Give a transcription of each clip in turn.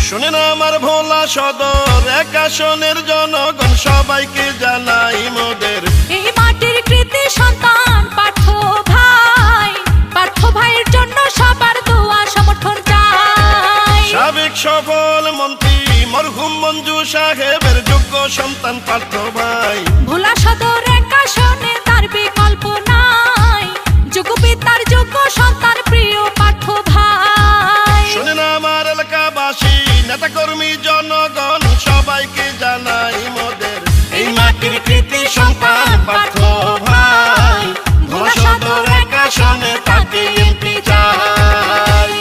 শুনেন আমার ভোলা সদর এক আসনের জনগণ সবাইকে জানাই মোদের এই মাটির কৃতি সন্তান পার্থ ভাইয়ের জন্য সবার দোয়া সমর্থন চাই। সাবেক সফল মন্ত্রী মরহুম মঞ্জু সাহেবের যোগ্য সন্তান পার্থ ভাই। ভোলা সদর এক আসনে তার বিকল্প নাই, যোগ্য পিতার যোগ্য সন্তান প্রিয় পার্থ ভাই। শুনেন আমার এলাকাবাসী নেতা কর্মী জনগণ সবাইকে জানাই মোদের এই মাটির কৃতি সন্তান পার্থ ভাই। ভোলা সদর এক আসনে তাকে এমপি চাই।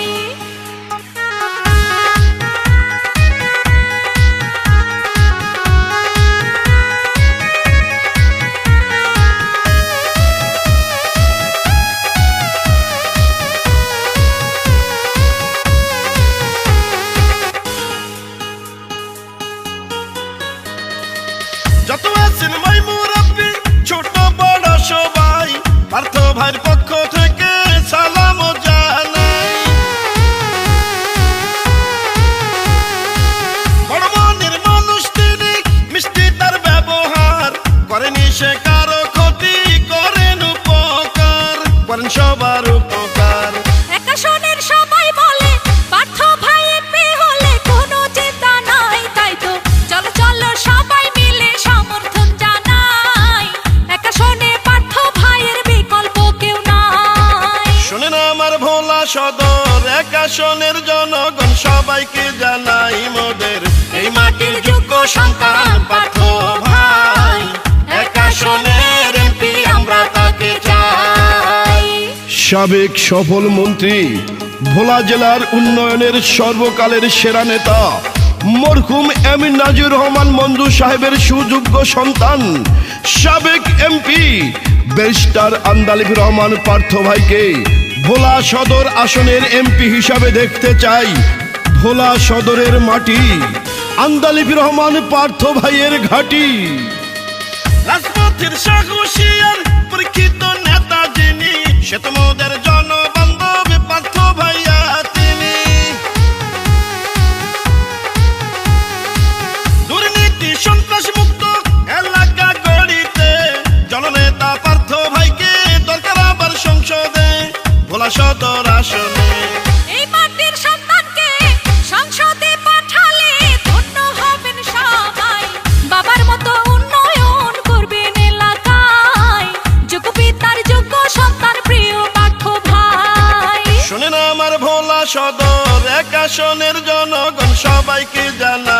যত আছেন ভাই মুরব্বি ছোট বড় সবাই পার্থ ভাইয়ের পক্ষ থেকে সালাম জানাই। বড় মনের মানুষ তিনি, মিষ্টি তার ব্যবহার, করেনি সে কারো ক্ষতি, করেন উপকার, করেন সবার উপকার। এক আসনের সবাই বলে পার্থ ভাই এমপি হলে কোনো চিন্তা নাই, তাই তো চলো চলো সবাই মিলে সমর্থন জানাই। এক আসনে পার্থ ভাইয়ের বিকল্প কেউ নাই। শুনেন আমার ভোলা সদর এক আসনের জনগণ সবাইকে জানাই মোদের এই মাটির যোগ্য সন্তান পার্থ ভাই। এক আসনের এমপি আমরা তাকে চাই। সাবেক সফল মন্ত্রী ভোলা জেলার উন্নয়নের সর্বকালের সেরা নেতা মরহুম এম নাজির রহমান মঞ্জু সাহেবের সুযোগ্য সন্তান সাবেক এমপি ব্যারিস্টার আন্দালিব রহমান পার্থ ভাইকে ভোলা সদর আসনের এমপি হিসাবে দেখতে চাই। ভোলা সদরের মাটি আন্দালিব রহমান পার্থ ভাইয়ের ঘাঁটি। রাজপথের সাহসী আর পরীক্ষিত নেতা যিনি, সে তো মোদের জনবান্ধব পার্থ ভাইয়া তিনি। দুর্নীতি সন্ত্রাস মুক্ত এলাকা গড়িতে জননেতা পার্থ ভাইকে দরকার আবার সংসদে ভোলা সদর আসনে। এই মাটির সন্তানকে সংসদে পাঠালে ধন্য হবেন সবাই, বাবার মতো উন্নয়ন করবেন এলাকায়, যোগ্য পিতার যোগ্য সন্তান প্রিয় পার্থ ভাই। শুনেন আমার ভোলা সদর এক আসনের জনগণ সবাইকে জানা